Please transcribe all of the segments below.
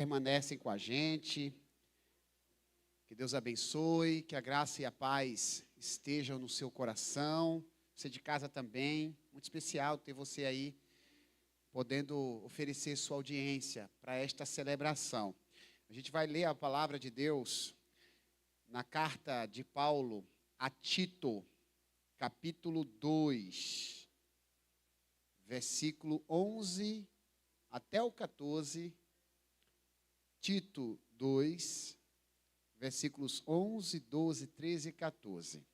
Permanecem com a gente. Que Deus abençoe, que a graça e a paz estejam no seu coração. Você de casa também. Muito especial ter você aí, podendo oferecer sua audiência para esta celebração. A gente vai ler a palavra de Deus na carta de Paulo a Tito, capítulo 2, versículo 11 até o 14. Tito 2, versículos 11, 12, 13 e 14.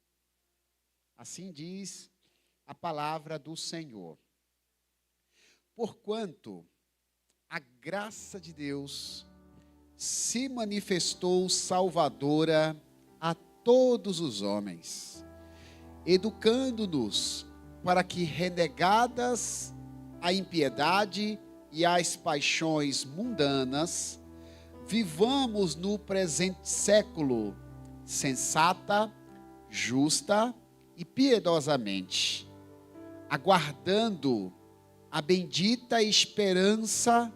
Assim diz a palavra do Senhor. Porquanto a graça de Deus se manifestou salvadora a todos os homens, educando-nos para que, renegadas a impiedade e as paixões mundanas, vivamos no presente século sensata, justa e piedosamente, aguardando a bendita esperança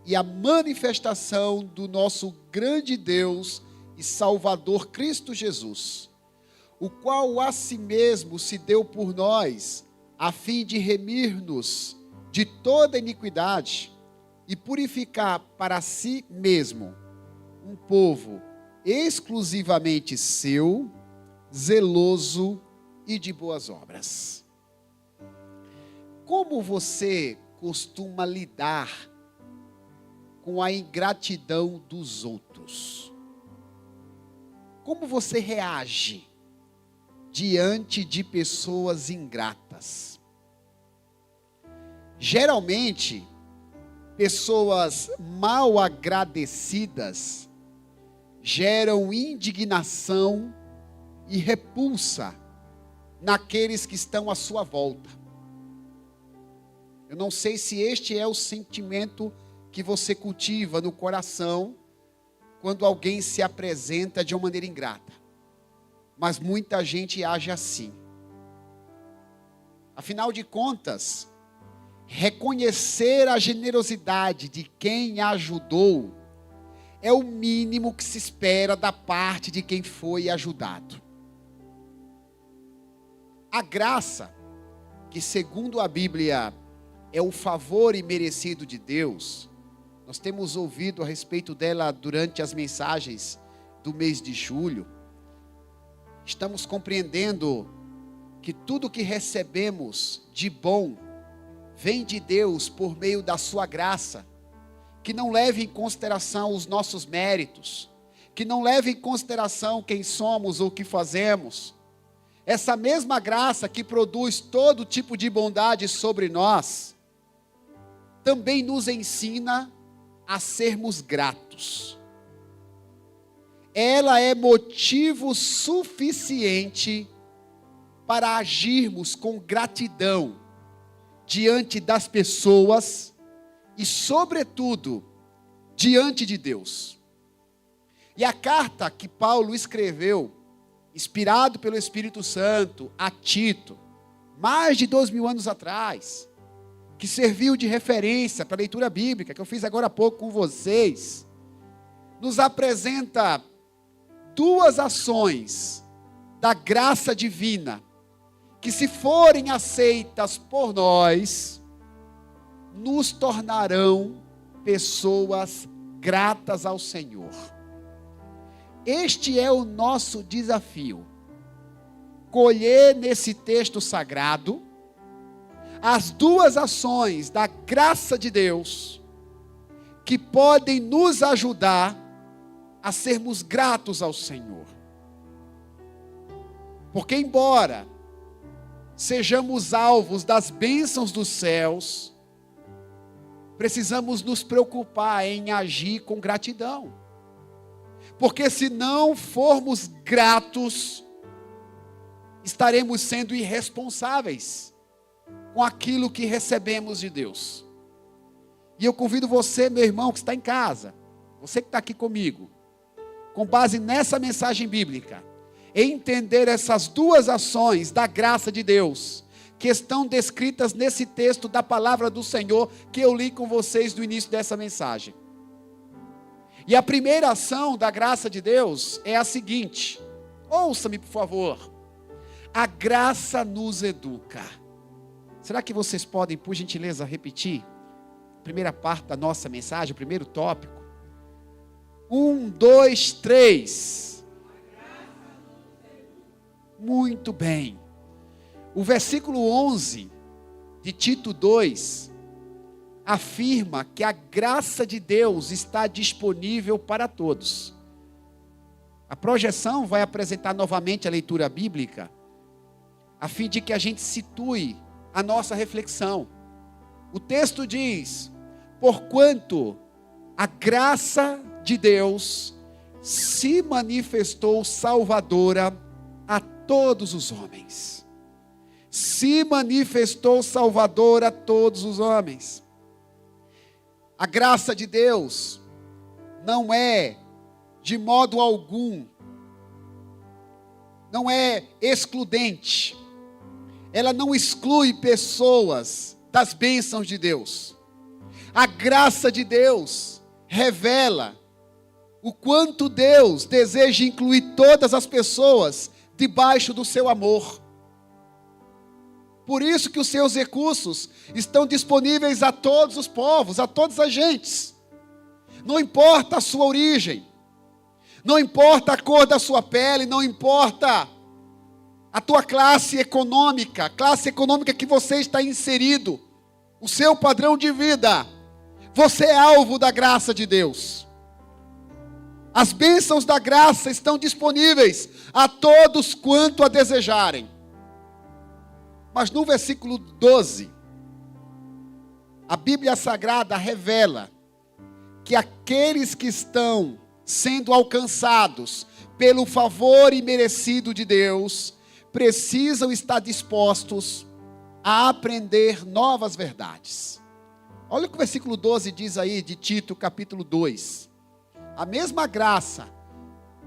e a manifestação do nosso grande Deus e Salvador Cristo Jesus, o qual a si mesmo se deu por nós, a fim de remir-nos de toda iniquidade e purificar para si mesmo um povo exclusivamente seu, zeloso e de boas obras. Como você costuma lidar com a ingratidão dos outros? Como você reage diante de pessoas ingratas? Geralmente, pessoas mal agradecidas geram indignação e repulsa naqueles que estão à sua volta. Eu não sei se este é o sentimento que você cultiva no coração quando alguém se apresenta de uma maneira ingrata. Mas muita gente age assim. Afinal de contas, reconhecer a generosidade de quem ajudou é o mínimo que se espera da parte de quem foi ajudado. A graça, que segundo a Bíblia é o favor imerecido de Deus, nós temos ouvido a respeito dela durante as mensagens do mês de julho. Estamos compreendendo que tudo que recebemos de bom vem de Deus por meio da sua graça, que não leva em consideração os nossos méritos, que não leva em consideração quem somos ou o que fazemos. Essa mesma graça que produz todo tipo de bondade sobre nós, também nos ensina a sermos gratos. Ela é motivo suficiente para agirmos com gratidão diante das pessoas e, sobretudo, diante de Deus. E a carta que Paulo escreveu, inspirado pelo Espírito Santo, a Tito, mais de 2000 anos atrás, que serviu de referência para a leitura bíblica, que eu fiz agora há pouco com vocês, nos apresenta duas ações da graça divina, que, se forem aceitas por nós, nos tornarão pessoas gratas ao Senhor. Este é o nosso desafio: colher nesse texto sagrado as duas ações da graça de Deus que podem nos ajudar a sermos gratos ao Senhor. Porque, embora sejamos alvos das bênçãos dos céus, precisamos nos preocupar em agir com gratidão. Porque se não formos gratos, estaremos sendo irresponsáveis com aquilo que recebemos de Deus. E eu convido você, meu irmão, que está em casa, você que está aqui comigo, com base nessa mensagem bíblica, entender essas duas ações da graça de Deus, que estão descritas nesse texto da palavra do Senhor, que eu li com vocês no início dessa mensagem. E a primeira ação da graça de Deus é a seguinte: ouça-me, por favor. A graça nos educa. Será que vocês podem, por gentileza, repetir a primeira parte da nossa mensagem, o primeiro tópico? 1, 2, 3. Muito bem. O versículo 11 de Tito 2 afirma que a graça de Deus está disponível para todos. A projeção vai apresentar novamente a leitura bíblica, a fim de que a gente situe a nossa reflexão. O texto diz: porquanto a graça de Deus se manifestou salvadora a todos os homens. Se manifestou salvadora a todos os homens. A graça de Deus não é, de modo algum, não é excludente. Ela não exclui pessoas das bênçãos de Deus. A graça de Deus revela o quanto Deus deseja incluir todas as pessoas debaixo do seu amor. Por isso que os seus recursos estão disponíveis a todos os povos, a todas as gentes. Não importa a sua origem, não importa a cor da sua pele, não importa a tua classe econômica que você está inserido, o seu padrão de vida. Você é alvo da graça de Deus. As bênçãos da graça estão disponíveis a todos quanto a desejarem. Mas no versículo 12, a Bíblia Sagrada revela que aqueles que estão sendo alcançados pelo favor imerecido de Deus, precisam estar dispostos a aprender novas verdades. Olha o que o versículo 12 diz aí de Tito, capítulo 2. A mesma graça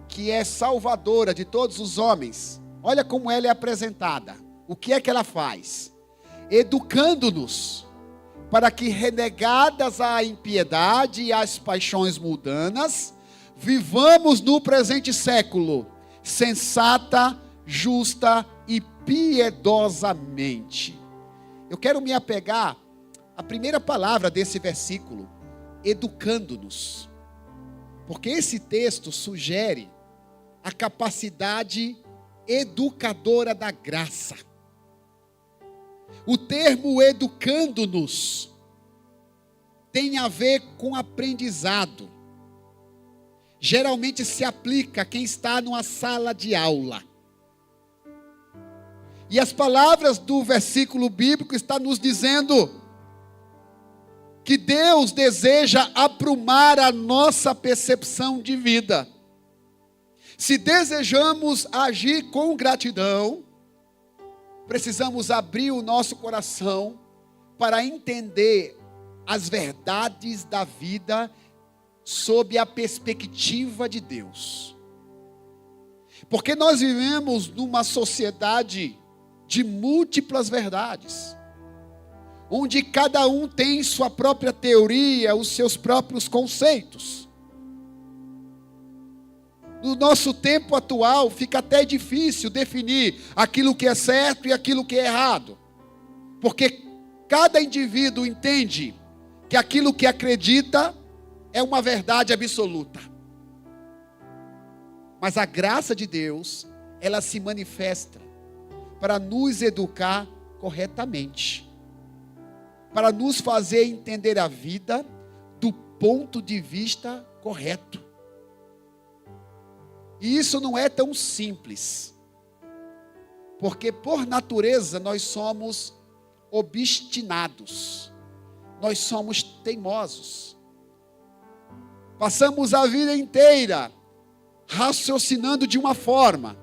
que é salvadora de todos os homens, olha como ela é apresentada. O que é que ela faz? Educando-nos para que, renegadas a impiedade e as paixões mundanas, vivamos no presente século sensata, justa e piedosamente. Eu quero me apegar à primeira palavra desse versículo, educando-nos. Porque esse texto sugere a capacidade educadora da graça. O termo educando-nos tem a ver com aprendizado. Geralmente se aplica a quem está numa sala de aula. E as palavras do versículo bíblico estão nos dizendo que Deus deseja aprumar a nossa percepção de vida. Se desejamos agir com gratidão, precisamos abrir o nosso coração para entender as verdades da vida sob a perspectiva de Deus. Porque nós vivemos numa sociedade de múltiplas verdades, onde cada um tem sua própria teoria, os seus próprios conceitos. No nosso tempo atual, fica até difícil definir aquilo que é certo e aquilo que é errado. Porque cada indivíduo entende que aquilo que acredita é uma verdade absoluta. Mas a graça de Deus, ela se manifesta para nos educar corretamente, para nos fazer entender a vida do ponto de vista correto. E isso não é tão simples, porque por natureza nós somos obstinados, nós somos teimosos. Passamos a vida inteira raciocinando de uma forma,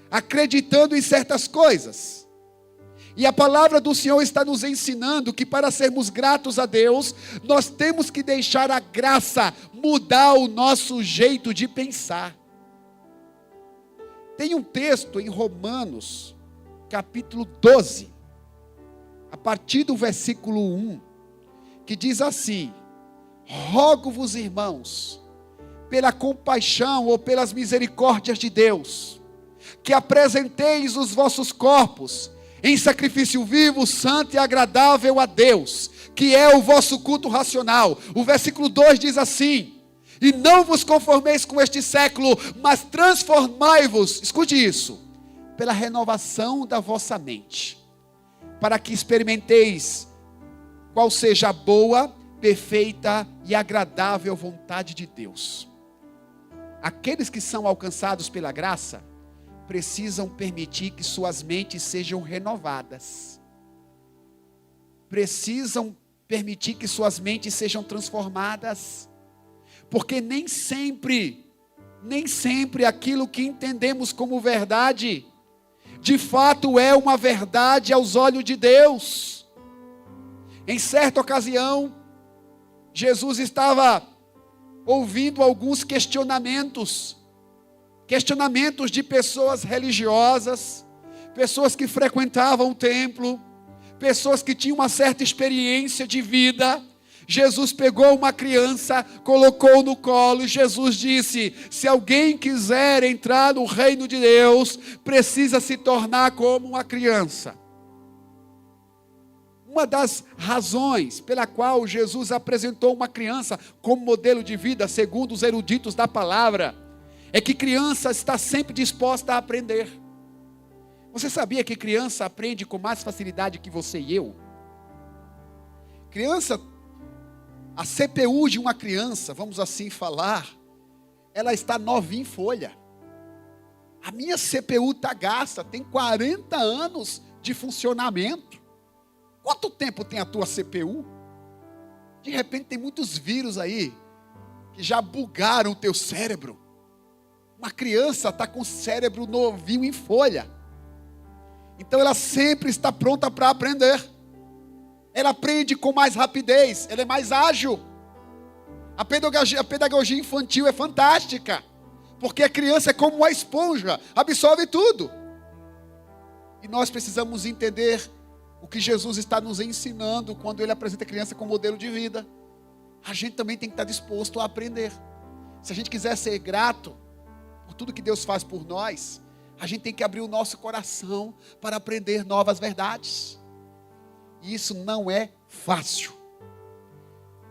acreditando em certas coisas. E a palavra do Senhor está nos ensinando que para sermos gratos a Deus, nós temos que deixar a graça mudar o nosso jeito de pensar. Tem um texto em Romanos, capítulo 12, a partir do versículo 1, que diz assim: rogo-vos, irmãos, pela compaixão ou pelas misericórdias de Deus, que apresenteis os vossos corpos em sacrifício vivo, santo e agradável a Deus, que é o vosso culto racional. O versículo 2 diz assim: e não vos conformeis com este século, mas transformai-vos, escute isso, pela renovação da vossa mente, para que experimenteis qual seja a boa, perfeita e agradável vontade de Deus. Aqueles que são alcançados pela graça precisam permitir que suas mentes sejam renovadas. Precisam permitir que suas mentes sejam transformadas. Porque nem sempre aquilo que entendemos como verdade, de fato é uma verdade aos olhos de Deus. Em certa ocasião, Jesus estava ouvindo alguns questionamentos de pessoas religiosas, pessoas que frequentavam o templo, pessoas que tinham uma certa experiência de vida. Jesus pegou uma criança, colocou no colo, e Jesus disse: se alguém quiser entrar no reino de Deus, precisa se tornar como uma criança. Uma das razões pela qual Jesus apresentou uma criança como modelo de vida, segundo os eruditos da palavra, é que criança está sempre disposta a aprender. Você sabia que criança aprende com mais facilidade que você e eu? A CPU de uma criança, vamos assim falar, ela está novinha em folha. A minha CPU está gasta, tem 40 anos de funcionamento. Quanto tempo tem a tua CPU? De repente tem muitos vírus aí, que já bugaram o teu cérebro. Uma criança está com o cérebro novinho em folha. Então ela sempre está pronta para aprender. Ela aprende com mais rapidez, ela é mais ágil. A pedagogia infantil é fantástica, porque a criança é como uma esponja, absorve tudo. E nós precisamos entender o que Jesus está nos ensinando quando Ele apresenta a criança como modelo de vida. A gente também tem que estar disposto a aprender. Se a gente quiser ser grato por tudo que Deus faz por nós, a gente tem que abrir o nosso coração para aprender novas verdades. E isso não é fácil.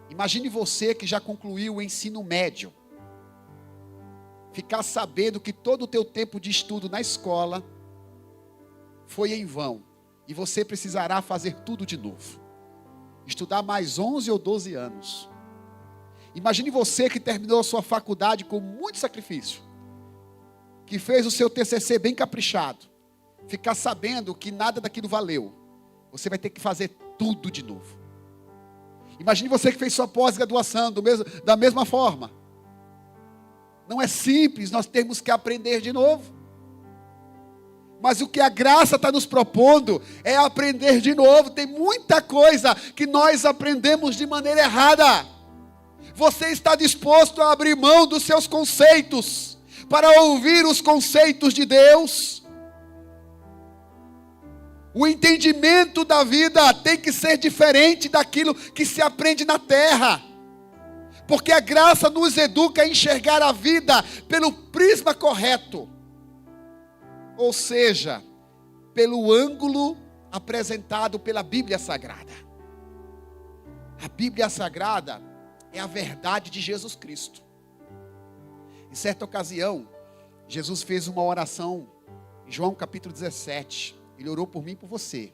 Imagine você que já concluiu o ensino médio, ficar sabendo que todo o teu tempo de estudo na escola foi em vão, e você precisará fazer tudo de novo, estudar mais 11 ou 12 anos. Imagine você que terminou a sua faculdade com muito sacrifício, que fez o seu TCC bem caprichado, ficar sabendo que nada daquilo valeu. Você vai ter que fazer tudo de novo. Imagine você que fez sua pós-graduação da mesma forma. Não é simples, nós temos que aprender de novo. Mas o que a graça está nos propondo é aprender de novo. Tem muita coisa que nós aprendemos de maneira errada. Você está disposto a abrir mão dos seus conceitos para ouvir os conceitos de Deus? O entendimento da vida tem que ser diferente daquilo que se aprende na terra. Porque a graça nos educa a enxergar a vida pelo prisma correto. Ou seja, pelo ângulo apresentado pela Bíblia Sagrada. A Bíblia Sagrada é a verdade de Jesus Cristo. Em certa ocasião, Jesus fez uma oração em João capítulo 17. Ele orou por mim e por você.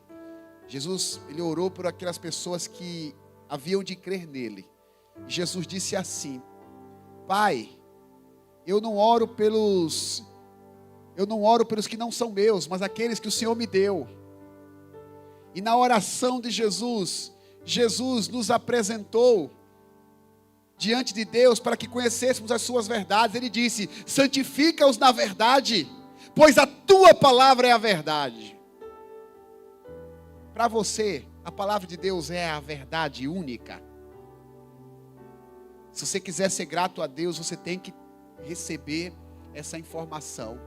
Ele orou por aquelas pessoas que haviam de crer nele. Jesus disse assim: Pai, eu não oro pelos que não são meus, mas aqueles que o Senhor me deu. E na oração de Jesus nos apresentou diante de Deus para que conhecêssemos as suas verdades. Ele disse: santifica-os na verdade, pois a tua palavra é a verdade. Para você, a palavra de Deus é a verdade única. Se você quiser ser grato a Deus, você tem que receber essa informação.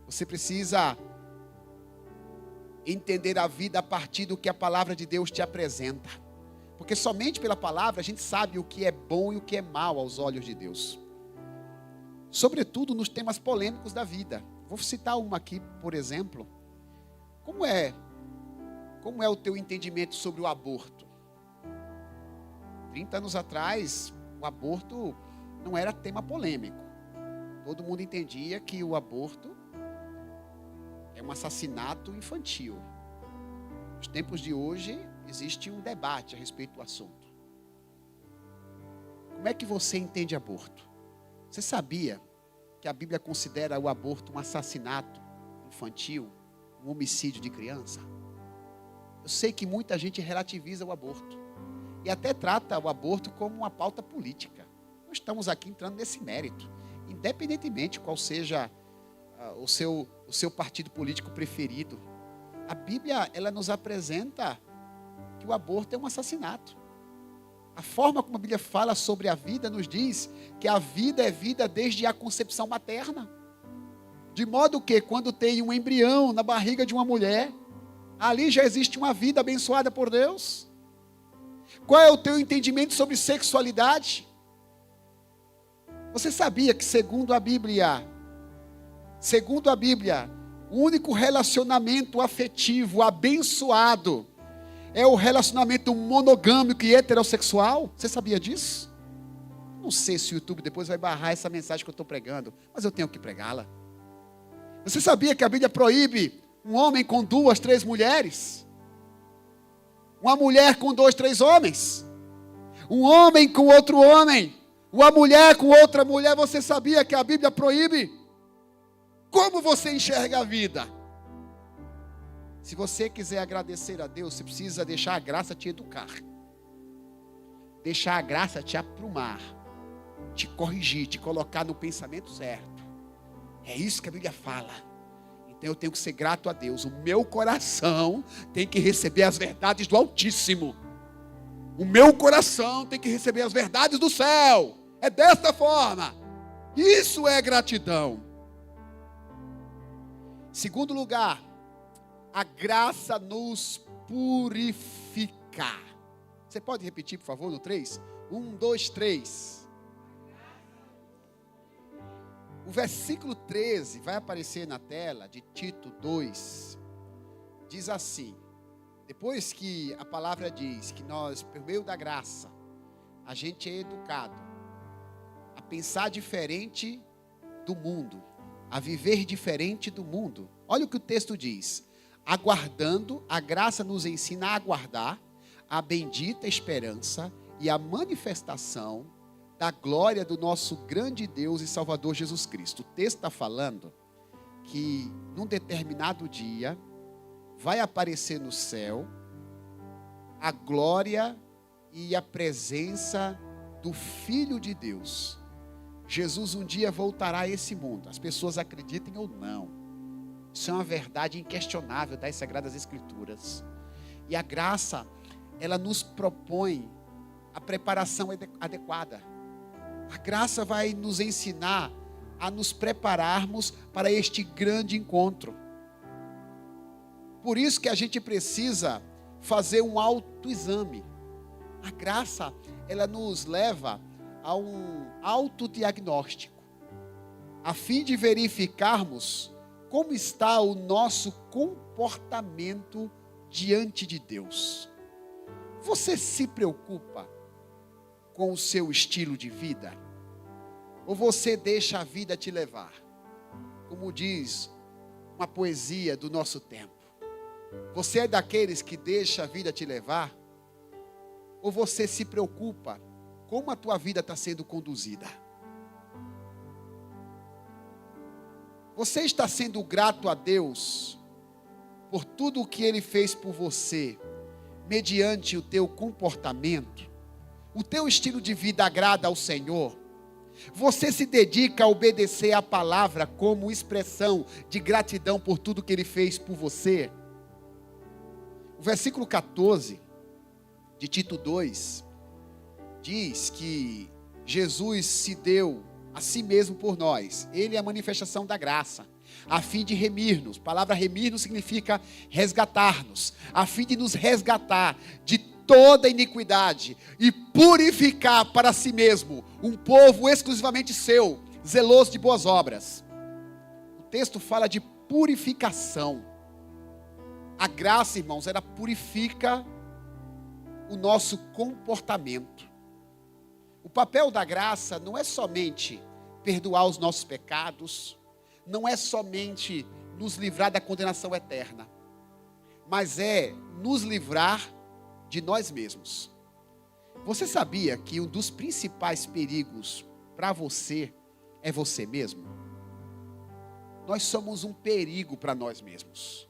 Você precisa entender a vida a partir do que a palavra de Deus te apresenta. Porque somente pela palavra a gente sabe o que é bom e o que é mal aos olhos de Deus. sobretudo nos temas polêmicos da vida. Vou citar uma aqui, por exemplo. Como é o teu entendimento sobre o aborto? 30 anos atrás, o aborto não era tema polêmico. Todo mundo entendia que o aborto é um assassinato infantil. Nos tempos de hoje, existe um debate a respeito do assunto. Como é que você entende aborto? Você sabia que a Bíblia considera o aborto um assassinato infantil, um homicídio de criança? Eu sei que muita gente relativiza o aborto e até trata o aborto como uma pauta política. Nós estamos aqui entrando nesse mérito, independentemente qual seja o seu partido político preferido. A Bíblia, ela nos apresenta que o aborto é um assassinato. A forma como a Bíblia fala sobre a vida nos diz que a vida é vida desde a concepção materna. De modo que quando tem um embrião na barriga de uma mulher, ali já existe uma vida abençoada por Deus. Qual é o teu entendimento sobre sexualidade? Você sabia que segundo a Bíblia, o único relacionamento afetivo abençoado é o relacionamento monogâmico e heterossexual? Você sabia disso? Não sei se o YouTube depois vai barrar essa mensagem que eu estou pregando, mas eu tenho que pregá-la. Você sabia que a Bíblia proíbe um homem com 2, 3 mulheres? Uma mulher com 2, 3 homens? Um homem com outro homem? Uma mulher com outra mulher? Você sabia que a Bíblia proíbe? Como você enxerga a vida? Se você quiser agradecer a Deus, você precisa deixar a graça te educar. Deixar a graça te aprumar, te corrigir, te colocar no pensamento certo. É isso que a Bíblia fala. Então eu tenho que ser grato a Deus. O meu coração tem que receber as verdades do Altíssimo. O meu coração tem que receber as verdades do céu. É desta forma. Isso é gratidão. Segundo lugar, a graça nos purifica. Você pode repetir, por favor, no 3? 1, 2, 3. O versículo 13 vai aparecer na tela de Tito 2. Diz assim: depois que a palavra diz que nós, por meio da graça, a gente é educado a pensar diferente do mundo, a viver diferente do mundo. Olha o que o texto diz: aguardando, a graça nos ensina a aguardar a bendita esperança e a manifestação da glória do nosso grande Deus e Salvador Jesus Cristo. O texto está falando que num determinado dia vai aparecer no céu a glória e a presença do Filho de Deus. Jesus um dia voltará a esse mundo, as pessoas acreditem ou não. Isso é uma verdade inquestionável das Sagradas Escrituras. E a graça, ela nos propõe a preparação adequada. A graça vai nos ensinar a nos prepararmos para este grande encontro. Por isso que a gente precisa fazer um autoexame. A graça, ela nos leva a um autodiagnóstico, a fim de verificarmos como está o nosso comportamento diante de Deus. Você se preocupa com o seu estilo de vida? Ou você deixa a vida te levar? Como diz uma poesia do nosso tempo. Você é daqueles que deixa a vida te levar? Ou você se preocupa como a tua vida está sendo conduzida? Você está sendo grato a Deus por tudo o que Ele fez por você, mediante o teu comportamento? O teu estilo de vida agrada ao Senhor? Você se dedica a obedecer a palavra como expressão de gratidão por tudo que Ele fez por você? O versículo 14 de Tito 2 diz que Jesus se deu a si mesmo por nós. Ele é a manifestação da graça, a fim de remir-nos. A palavra remir-nos significa resgatar-nos, a fim de nos resgatar de toda iniquidade e purificar para si mesmo um povo exclusivamente seu, zeloso de boas obras. O texto fala de purificação. A graça, irmãos, ela purifica o nosso comportamento. O papel da graça não é somente perdoar os nossos pecados, não é somente nos livrar da condenação eterna, mas é nos livrar de nós mesmos. Você sabia que um dos principais perigos para você é você mesmo? Nós somos um perigo para nós mesmos.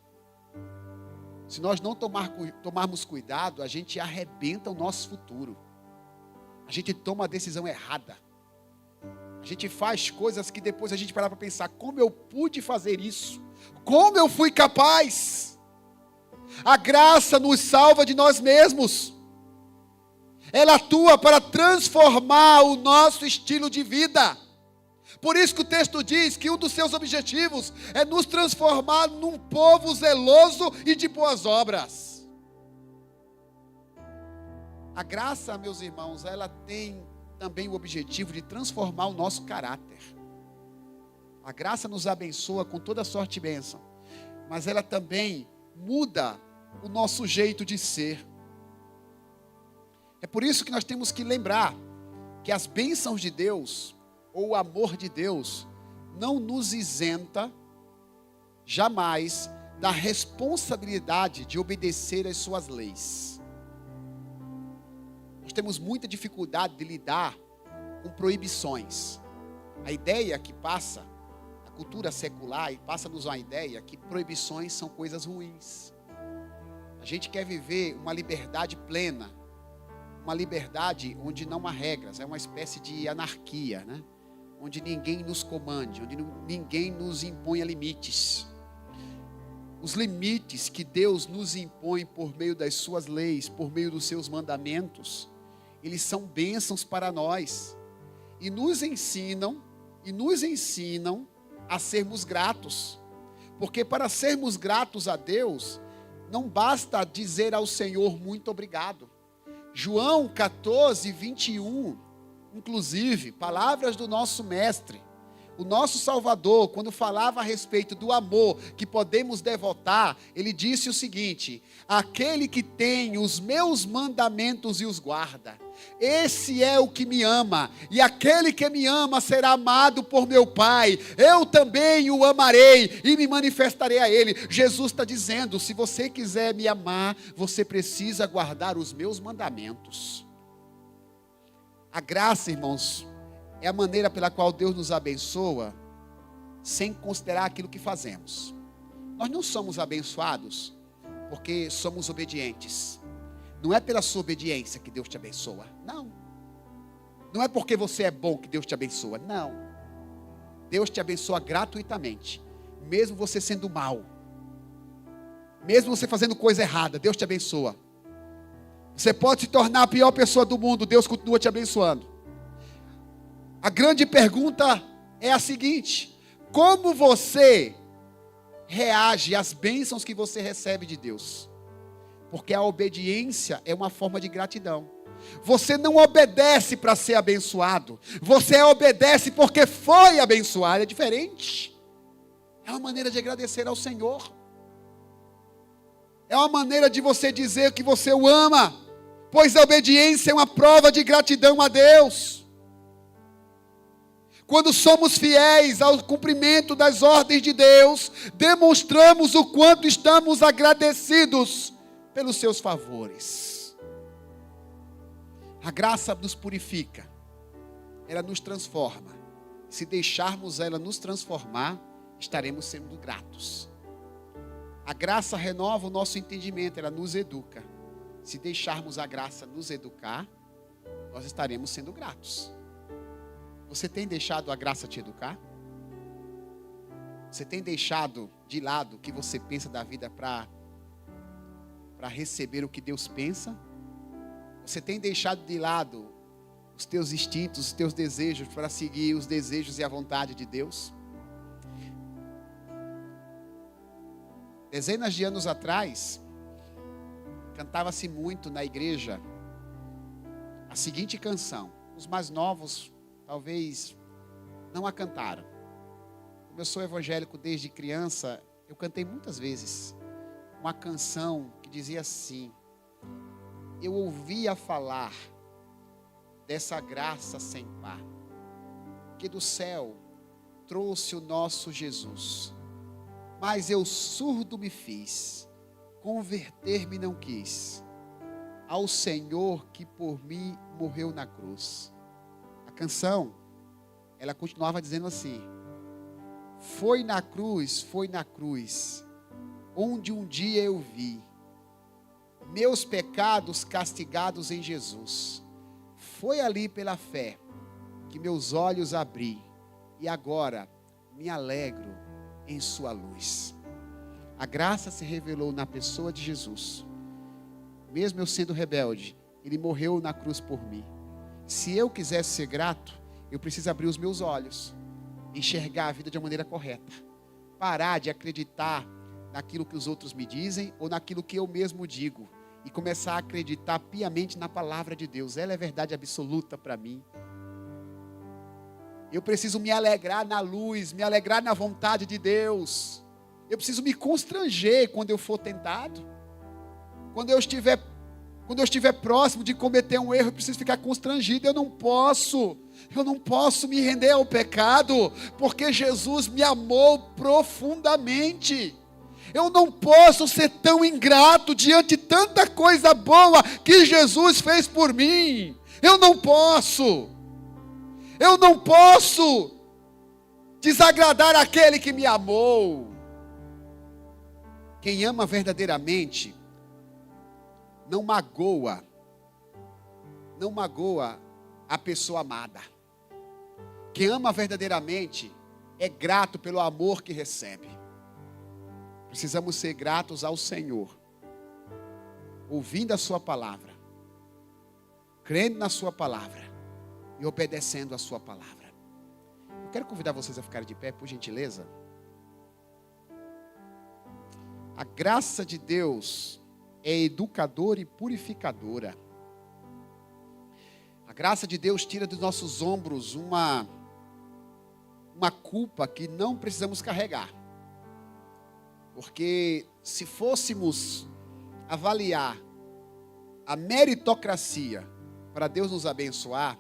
Se nós não tomarmos cuidado, a gente arrebenta o nosso futuro. A gente toma a decisão errada. A gente faz coisas que depois a gente para pensar, como eu pude fazer isso? Como eu fui capaz? A graça nos salva de nós mesmos. Ela atua para transformar o nosso estilo de vida. Por isso que o texto diz que um dos seus objetivos é nos transformar num povo zeloso e de boas obras. A graça, meus irmãos, ela tem também o objetivo de transformar o nosso caráter. A graça nos abençoa com toda sorte e bênção, mas ela também muda o nosso jeito de ser. É por isso que nós temos que lembrar que as bênçãos de Deus, ou o amor de Deus, não nos isenta jamais da responsabilidade de obedecer às suas leis. Nós temos muita dificuldade de lidar com proibições. A ideia que passa, a cultura secular, passa-nos uma ideia que proibições são coisas ruins. A gente quer viver uma liberdade plena, uma liberdade onde não há regras, é uma espécie de anarquia, né? Onde ninguém nos comande, onde ninguém nos imponha limites. Os limites que Deus nos impõe por meio das suas leis, por meio dos seus mandamentos, eles são bênçãos para nós. E nos ensinam a sermos gratos. Porque para sermos gratos a Deus, não basta dizer ao Senhor muito obrigado. João 14, 21, inclusive, palavras do nosso mestre, o nosso Salvador, quando falava a respeito do amor que podemos devotar, ele disse o seguinte: aquele que tem os meus mandamentos e os guarda, esse é o que me ama, e aquele que me ama será amado por meu Pai, eu também o amarei e me manifestarei a ele. Jesus está dizendo, se você quiser me amar, você precisa guardar os meus mandamentos. A graça, irmãos, é a maneira pela qual Deus nos abençoa, sem considerar aquilo que fazemos. Nós não somos abençoados porque somos obedientes. Não é pela sua obediência que Deus te abençoa. Não. Não é porque você é bom que Deus te abençoa. Não. Deus te abençoa gratuitamente. Mesmo você sendo mal. Mesmo você fazendo coisa errada, Deus te abençoa. Você pode se tornar a pior pessoa do mundo, Deus continua te abençoando. A grande pergunta é a seguinte: como você reage às bênçãos que você recebe de Deus? Porque a obediência é uma forma de gratidão. Você não obedece para ser abençoado, você obedece porque foi abençoado. É diferente. É uma maneira de agradecer ao Senhor. É uma maneira de você dizer que você o ama, pois a obediência é uma prova de gratidão a Deus. Quando somos fiéis ao cumprimento das ordens de Deus, demonstramos o quanto estamos agradecidos pelos seus favores. A graça nos purifica, ela nos transforma. Se deixarmos ela nos transformar, estaremos sendo gratos. A graça renova o nosso entendimento, ela nos educa. Se deixarmos a graça nos educar, nós estaremos sendo gratos. Você tem deixado a graça te educar? Você tem deixado de lado o que você pensa da vida para receber o que Deus pensa? Você tem deixado de lado os teus instintos, os teus desejos para seguir os desejos e a vontade de Deus? Dezenas de anos atrás, cantava-se muito na igreja a seguinte canção. Os mais novos talvez não a cantaram. Como eu sou evangélico desde criança, eu cantei muitas vezes uma canção que dizia assim: eu ouvia falar dessa graça sem par, que do céu trouxe o nosso Jesus, mas eu surdo me fiz, converter-me não quis, ao Senhor que por mim morreu na cruz. A canção, ela continuava dizendo assim: foi na cruz, onde um dia eu vi meus pecados castigados em Jesus. Foi ali pela fé que meus olhos abri, e agora me alegro em sua luz. A graça se revelou na pessoa de Jesus. Mesmo eu sendo rebelde, ele morreu na cruz por mim. Se eu quisesse ser grato, eu preciso abrir os meus olhos, enxergar a vida de uma maneira correta, parar de acreditar naquilo que os outros me dizem ou naquilo que eu mesmo digo, e começar a acreditar piamente na palavra de Deus. Ela é verdade absoluta para mim. Eu preciso me alegrar na luz, me alegrar na vontade de Deus. Eu preciso me constranger quando eu for tentado. Quando eu estiver próximo de cometer um erro, eu preciso ficar constrangido. Eu não posso me render ao pecado, porque Jesus me amou profundamente. Eu não posso ser tão ingrato diante de tanta coisa boa que Jesus fez por mim. Eu não posso desagradar aquele que me amou. Quem ama verdadeiramente não magoa a pessoa amada. Quem ama verdadeiramente é grato pelo amor que recebe. Precisamos ser gratos ao Senhor, ouvindo a sua palavra, crendo na sua palavra e obedecendo a sua palavra. Eu quero convidar vocês a ficarem de pé, por gentileza. A graça de Deus é educadora e purificadora. A graça de Deus tira dos nossos ombros uma culpa que não precisamos carregar. Porque se fôssemos avaliar a meritocracia para Deus nos abençoar,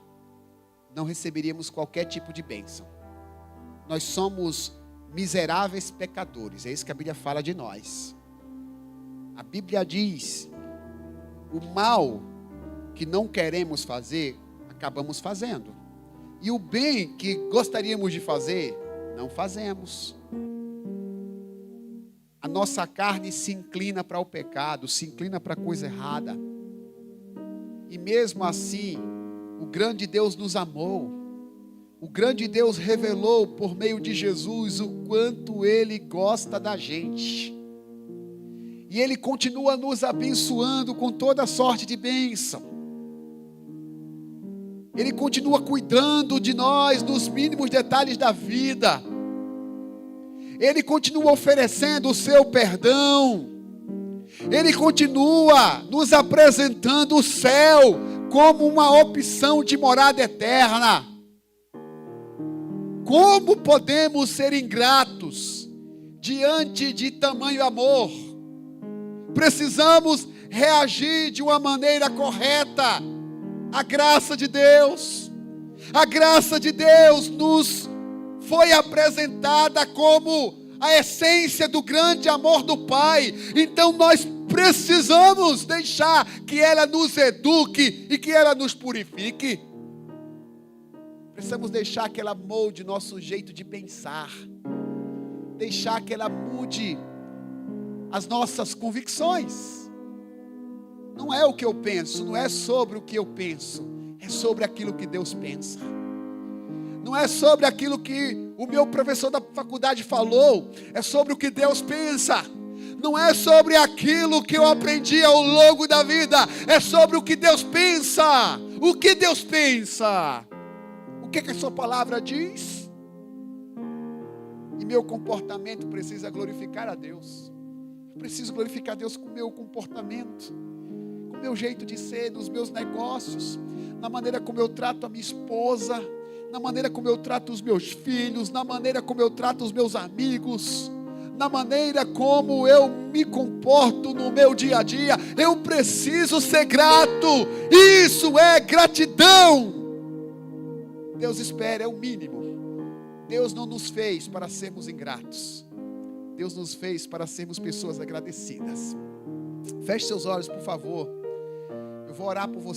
não receberíamos qualquer tipo de bênção. Nós somos miseráveis pecadores, é isso que a Bíblia fala de nós. A Bíblia diz: o mal que não queremos fazer, acabamos fazendo. E o bem que gostaríamos de fazer, não fazemos. A nossa carne se inclina para o pecado, se inclina para a coisa errada. E mesmo assim, o grande Deus nos amou. O grande Deus revelou por meio de Jesus o quanto Ele gosta da gente. E Ele continua nos abençoando com toda sorte de bênção. Ele continua cuidando de nós nos mínimos detalhes da vida. Ele continua oferecendo o seu perdão. Ele continua nos apresentando o céu como uma opção de morada eterna. Como podemos ser ingratos diante de tamanho amor? Precisamos reagir de uma maneira correta. A graça de Deus nos foi apresentada como a essência do grande amor do Pai. Então nós precisamos deixar que ela nos eduque e que ela nos purifique. Precisamos deixar que ela molde nosso jeito de pensar. Deixar que ela mude as nossas convicções. Não é o que eu penso, não é sobre o que eu penso, é sobre aquilo que Deus pensa. Não é sobre aquilo que o meu professor da faculdade falou, é sobre o que Deus pensa. Não é sobre aquilo que eu aprendi ao longo da vida, é sobre o que Deus pensa. O que Deus pensa? O que a sua palavra diz? E meu comportamento precisa glorificar a Deus. Eu preciso glorificar a Deus com o meu comportamento, com o meu jeito de ser, nos meus negócios, na maneira como eu trato a minha esposa, na maneira como eu trato os meus filhos, na maneira como eu trato os meus amigos, na maneira como eu me comporto no meu dia a dia. Eu preciso ser grato. Isso é gratidão. Deus espera, é o mínimo. Deus não nos fez para sermos ingratos. Deus nos fez para sermos pessoas agradecidas. Feche seus olhos, por favor. Eu vou orar por você.